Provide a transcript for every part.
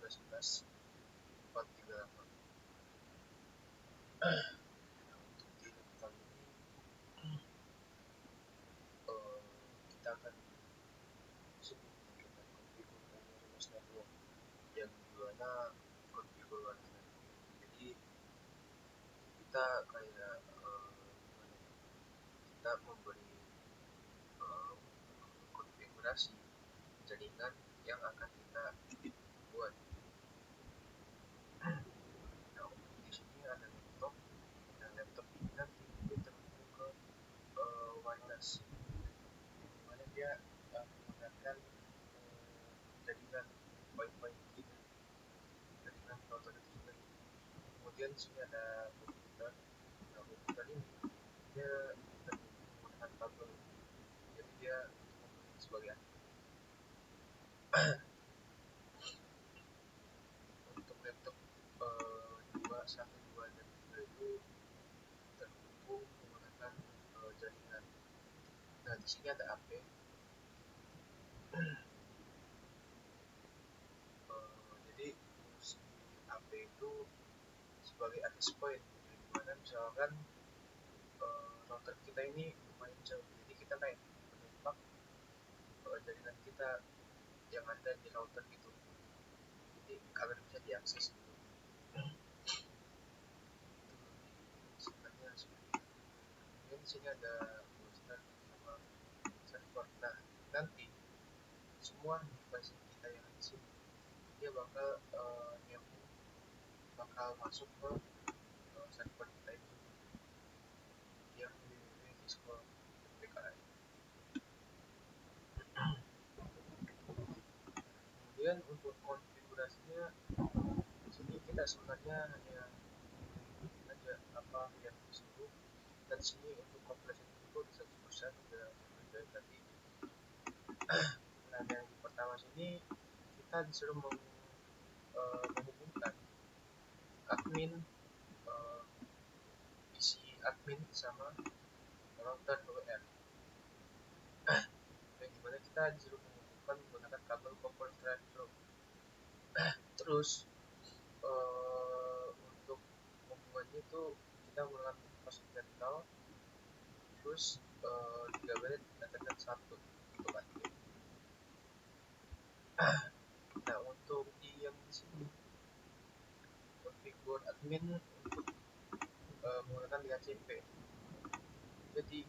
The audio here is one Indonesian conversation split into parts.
19.438. Untuk di lab kali ini kita akan sebut tentang konfigur wireless network yang dimana konfigur wireless network ini jadi kita kayak gimana ya, kita memberi konfigurasi jaringan yang akan kita buat. Nah, untuk di sini ada laptop. Nah, laptop ini nanti dia terhubung ke wireless, dimana dia menggunakan jaringan Wi-Fi 3, jaringan router itu sendiri. Kemudian di sini ada komputer. Nah, komputer ini dia terhubung menggunakan kabel, jadi dia sebagai untuk laptop 2, 1, 2 dan 3 itu terhubung menggunakan jaringan. Nah, di sini ada AP. Jadi fungsi AP itu sebagai access point, dimana misalkan router kita ini lumayan jauh, jadi kita kayak menembak jaringan kita yang ada di router itu, jadi agar bisa diakses gitu. Itu lebih singkatnya seperti itu. Kemudian di sini ada hoster sama server. Nah, nanti semua device kita yang di sini dia bakal nyambung, bakal masuk ke server kita ini yang www.cisco.pki. Kemudian untuk konfigurasinya di sini kita sebenarnya hanya mengikuti aja apa yang disuruh, dan sini untuk kompresnya itu di 100% udah saya tadi. Nah, yang pertama sini kita disuruh menghubungkan admin PC admin sama router WR, yang dimana kita disuruh menghubungkan menggunakan kabel copper thread through. Terus untuk hubungannya itu kita menggunakan pos vertikal, terus gigabit Ethernet 1 untuk admin. Nah, untuk yang di sini konfigur admin untuk menggunakan DHCP. Jadi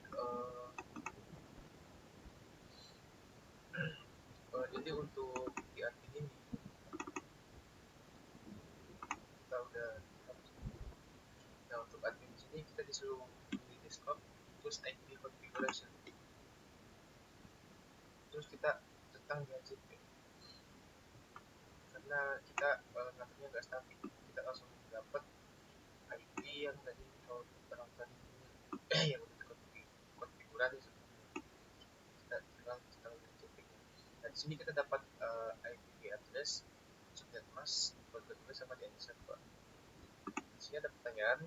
jadi untuk di admin ini kita udah. Nah, untuk admin di sini kita disuruh pilih desktop, terus IP configuration, terus kita tentang DHCP karena kita ngaturnya nggak statik, kita langsung dapat IP yang dari router yang udah dikonfigurasi sebelumnya. Kita tinggal install DHCP-nya. Nah, di sini kita dapat IP address, subnet mask, port gateway sama DNS server. Di sini ada pertanyaan.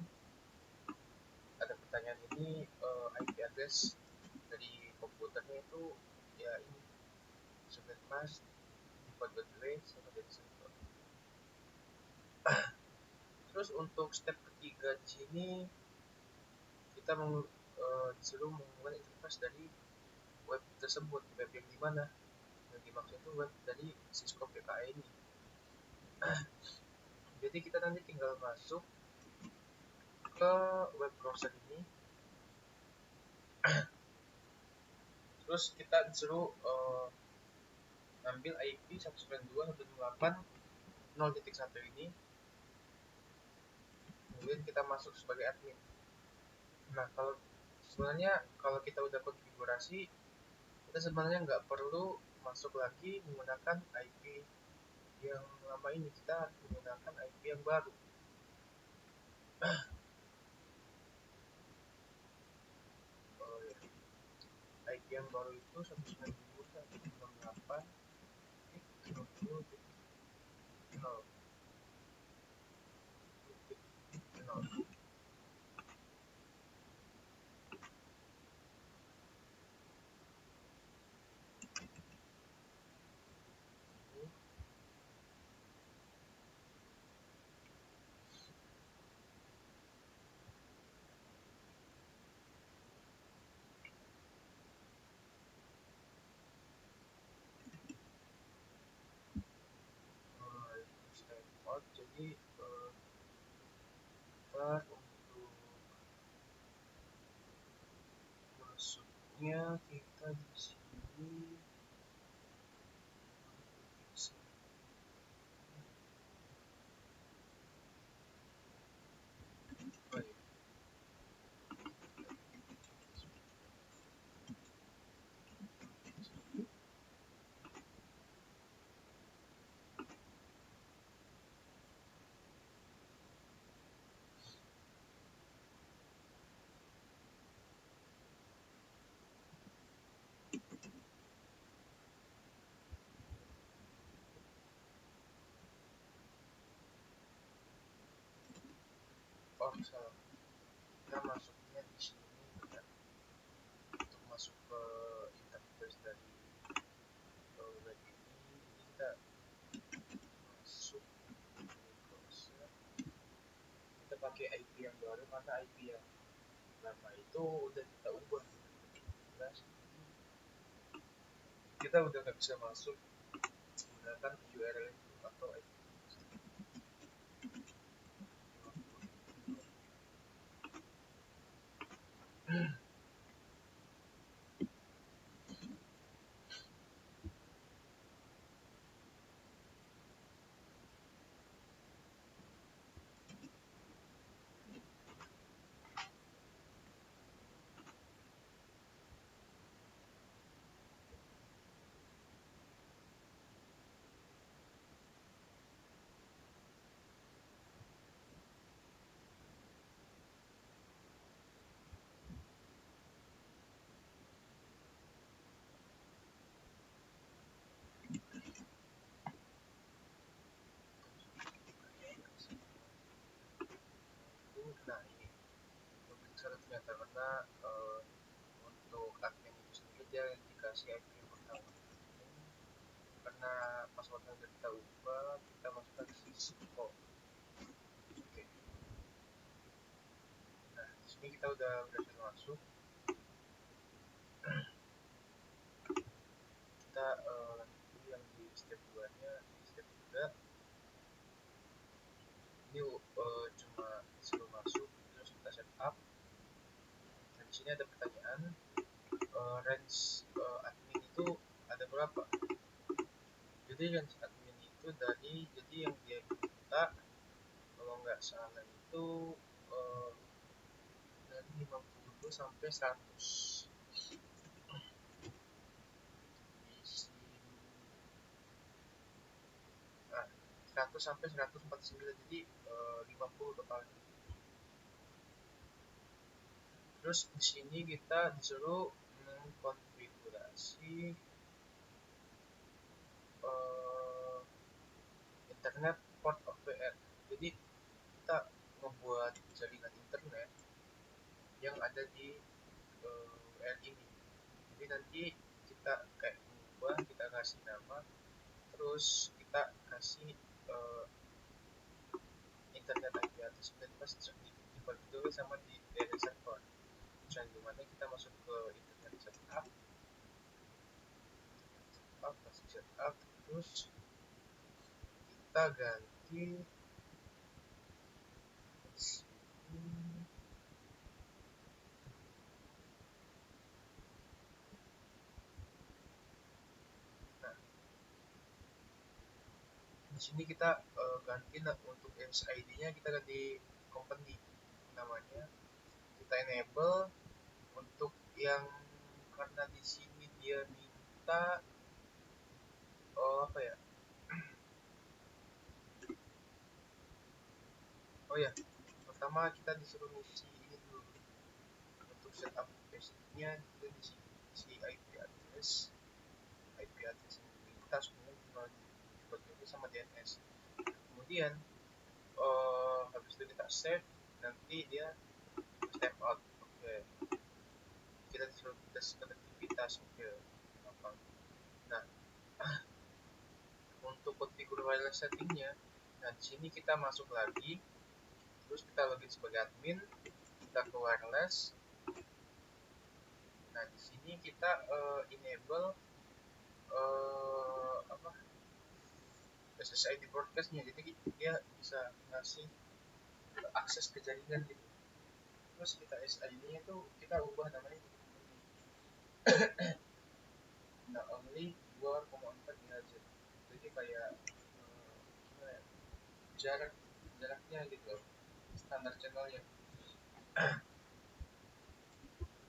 Ini IP address dari komputernya itu ya ini subnet mask, port gateway sama DNS server. Terus untuk step ketiga di sini kita disuruh menghubungkan interface dari web tersebut. Web yang dimana? Yang dimaksud itu web dari Cisco PKI ini. Jadi kita nanti tinggal masuk ke web browser ini, terus kita disuruh ambil IP 192.168.0.1 ini, kemudian kita masuk sebagai admin. Nah, sebenarnya kalau kita udah konfigurasi, kita sebenarnya nggak perlu masuk lagi menggunakan IP yang lama ini, kita menggunakan IP yang baru. IP yang baru itu 192.168.0.0. selanjutnya kita di sini bisa oh ya, oh salah, kita masuknya di sini kan untuk masuk ke interface dari web ini. Jadi kita masuk ke browser, kita pakai IP yang baru karena IP yang lama itu udah kita ubah jelas, kita udah nggak bisa masuk menggunakan URL itu atau IP. Nah ini lebih salah ternyata karena untuk admin itu sendiri dia dikasih IP yang pertama admin, karena passwordnya udah kita ubah, kita masukkan Cisco. Oke, nah di sini kita udah berhasil masuk. Kita lanjut dulu yang di step 2 nya. Di step 3 ini cuma disuruh masuk terus kita setup. Nah di sini ada pertanyaan, range admin itu ada berapa? Jadi range admin itu jadi yang dia minta kalau nggak salah itu dari 50 sampai 100. Di sini 100 sampai 149, jadi 50 totalnya. Terus di sini kita disuruh mengkonfigurasi internet port of VR. Jadi kita membuat jaringan internet yang ada di WR ini. Jadi nanti kita kayak mengubah, kita kasih nama, terus kita kasih internet IP address dan pas dibagi dulu sama di dari server. Yang dimana kita masuk ke internet setup, kasih setup, terus kita ganti di sini. Nah, di sini kita ganti untuk SID-nya kita ganti company namanya. Kita enable untuk yang karena di sini dia minta apa ya? Oh ya, pertama kita disuruh ngisi ini dulu untuk setup basic-nya. Kita isi IP address yang diminta sebenarnya cuma dibagi sama DNS. Kemudian habis itu kita save, nanti dia step out. Oke, kita disuruh tes konektivitas. Oke, gampang. Nah, untuk konfigur wireless settingnya, nah di sini kita masuk lagi, terus kita login sebagai admin, kita ke wireless. Nah di sini kita enable SSID broadcastnya, jadi dia bisa ngasih akses ke jaringan gitu. Terus kita SID nya itu kita ubah namanya jadi company. Nah, only 2,4 GHz. Jadi kayak gimana ya, jaraknya gitu loh, standar channelnya.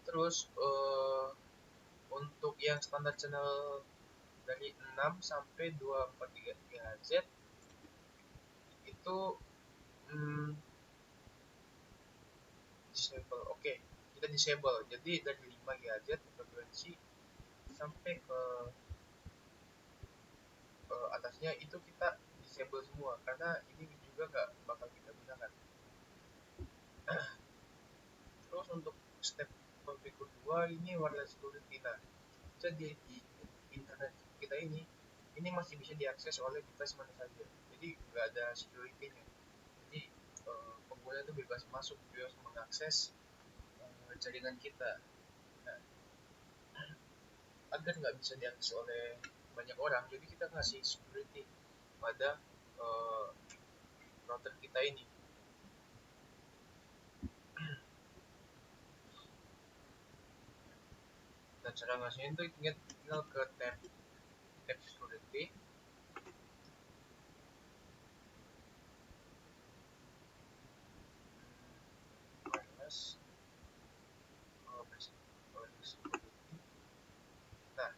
Terus untuk yang standar channel dari 6 sampai 243 GHz itu hmm, disable. Oke, kita disable. Jadi dari 5 GHz frekuensi sampai ke atasnya itu kita disable semua karena ini juga nggak bakal kita gunakan. Terus untuk step config kedua ini wireless security. Nah, jadi di internet kita ini masih bisa diakses oleh device mana saja. Jadi nggak ada security-nya. Jadi pengguna itu bebas masuk, bebas mengakses jaringan kita. Nah, agar nggak bisa diakses oleh banyak orang, jadi kita ngasih security pada uh, router kita ini. Dan cara ngasihnya itu tinggal ke tab security. Wireless security. Nah,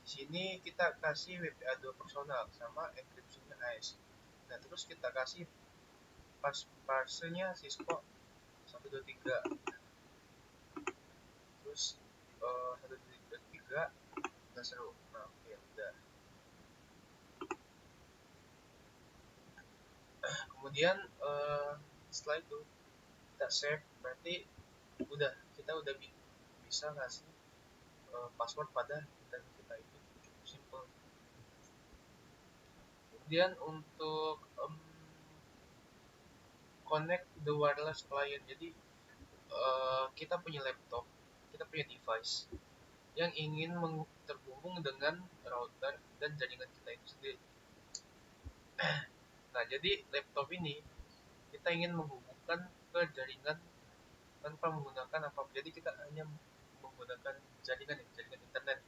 di sini kita kasih WPA2 personal sama encryption-nya AES. Nah, terus kita kasih parsenya Cisco 123. Terus 123 nggak seru. Nah, oke, udah. Kemudian setelah itu kita save, berarti kita udah bisa ngasih password pada internet kita. Itu cukup simple. Kemudian untuk connect the wireless client, jadi kita punya laptop, kita punya device yang ingin terhubung dengan router dan jaringan kita itu sendiri. Nah, jadi laptop ini kita ingin menghubungkan ke jaringan tanpa menggunakan apa-apa. Jadi kita hanya menggunakan jaringan internet.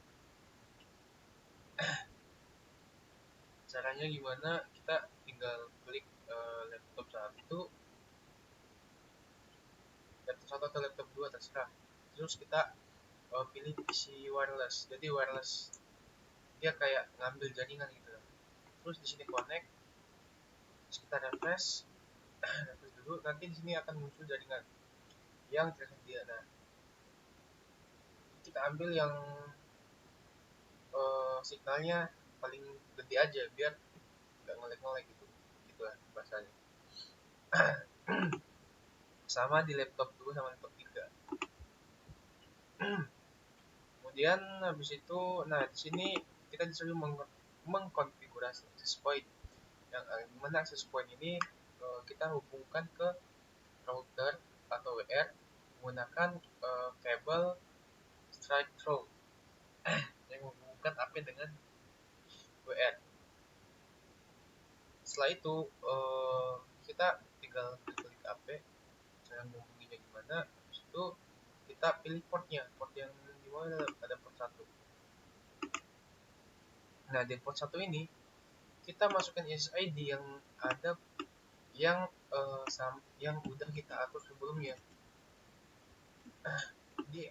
Caranya gimana? Kita tinggal klik laptop satu, laptop satu atau laptop dua terserah. Terus kita pilih PC wireless. Jadi wireless dia kayak ngambil jaringan gitu. Terus di sini connect, terus kita refresh, refresh dulu. Nanti di sini akan muncul jaringan yang tersedia. Nah, kita ambil yang signalnya paling gede aja biar nggak ngelek-ngelek gitu. Gitulah bahasanya. Sama di laptop 2 sama laptop 3. Kemudian habis itu, nah di sini kita disuruh mengkonfigurasi access point. Yang mana access point ini kita hubungkan ke router atau WR menggunakan kabel straight through yang menghubungkan AP dengan WR. Setelah itu kita tinggal klik AP, cara menghubunginya gimana. Habis itu kita pilih portnya, port yang di mana ada port 1. Nah, di port 1 ini kita masukkan SSID yang ada yang yang udah kita atur sebelumnya di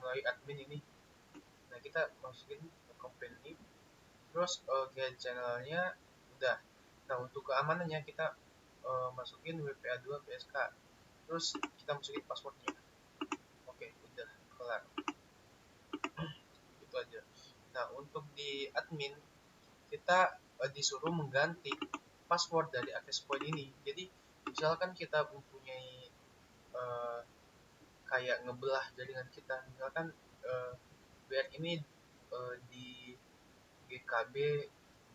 melalui admin ini. Nah, kita masukin ke company, terus get channelnya udah. Nah, untuk keamanannya kita masukin WPA2 PSK, terus kita masukin passwordnya. Oke, udah kelar. Itu aja. Nah, untuk di admin kita disuruh mengganti password dari access point ini. Jadi misalkan kita mempunyai uh, kayak ngebelah jaringan kita, misalkan WR ini di GKB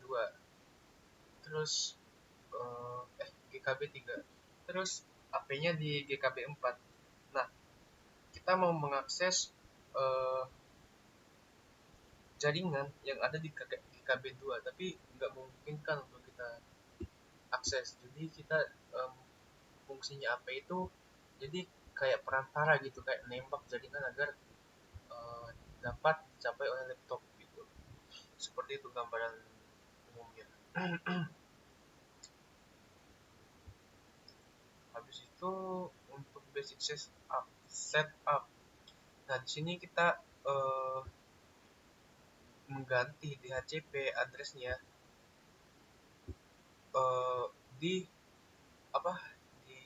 2, terus GKB 3, terus AP-nya di GKB 4. Nah, kita mau mengakses uh, jaringan yang ada di GKB 2, tapi nggak memungkinkan untuk kita akses. Jadi kita fungsinya AP itu jadi kayak perantara gitu, kayak nembak jaringan agar dapat dicapai oleh laptop gitu. Seperti itu gambaran umumnya. Habis itu untuk basic setup. Nah, di sini kita mengganti DHCP addressnya di apa di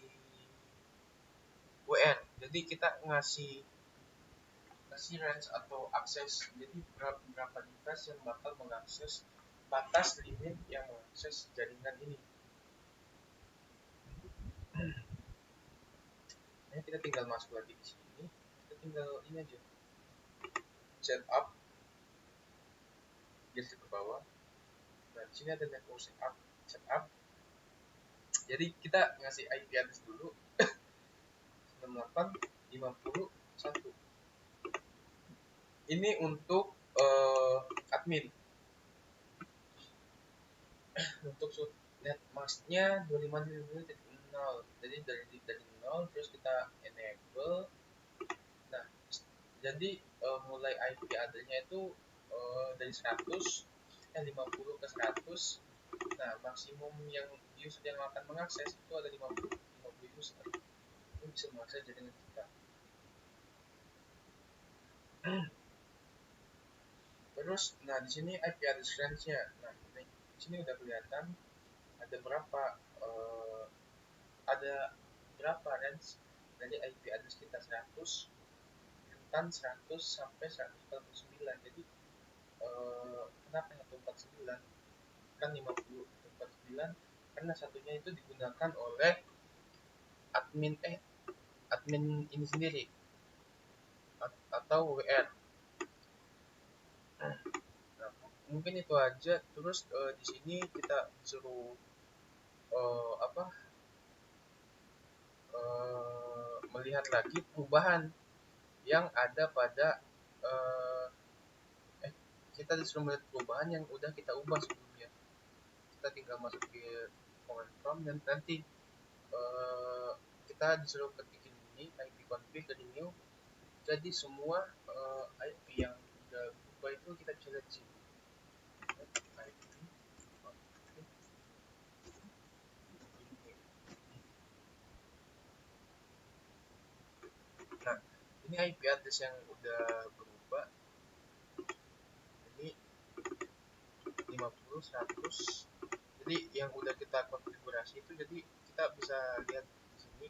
WR. Jadi kita ngasih range atau akses. Jadi berapa device yang bakal mengakses batas limit yang mengakses jaringan ini. Nah, kita tinggal masuk lagi di sini. Kita tinggal ini aja. Setup. Geser ke bawah. Nah, di sini ada network setup. Jadi kita ngasih IP address dulu 98.50.1. Ini untuk admin. Untuk net masknya 25.0. Jadi dari 0 terus kita enable. Nah, jadi mulai IP address-nya itu dari 50 ke 100. Nah, maksimum yang user yang akan mengakses itu ada 50 user. Itu bisa mengakses jaringan kita. Terus, nah di sini IP address range-nya. Nah, di sini udah kelihatan ada berapa range dari IP address kita 100, rentan 100 sampai 149. Jadi kenapa 149? Kan 50 149 karena satunya itu digunakan oleh admin ini sendiri atau WR. Nah, mungkin itu aja. Terus di sini kita disuruh melihat lagi perubahan yang ada pada kita disuruh melihat perubahan yang udah kita ubah sebelumnya. Kita tinggal masuk ke command prompt dan nanti kita disuruh ketikin ini IP config dari new. Jadi semua IP yang udah berubah itu kita bisa lihat di sini. IP config. Nah, ini IP address yang udah berubah. Ini 50 100. Jadi yang udah kita konfigurasi itu jadi kita bisa lihat di sini.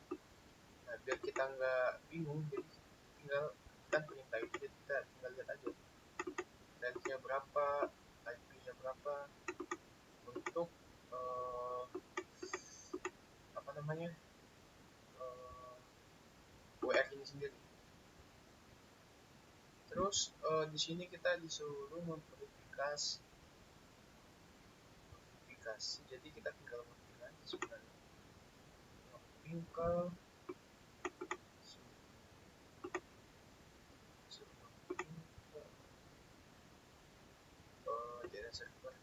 Nah, biar kita nggak bingung, jadi tinggal kan perintah itu jadi kita tinggal lihat aja range-nya berapa, IP-nya berapa untuk apa namanya WF ini sendiri. Terus di sini kita disuruh memverifikasi. Jadi kita tinggal ngeprint aja sebenarnya. Ngeprint ke data server.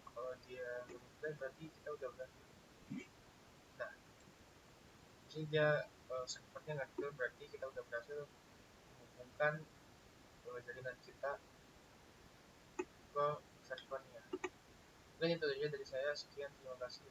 Kalau dia nge-reply berarti kita udah berhasil. Nah, di sini dia servernya nge-reply berarti kita udah berhasil menghubungkan jaringan kita ke servernya. Mungkin itu aja dari saya. Sekian, terima kasih.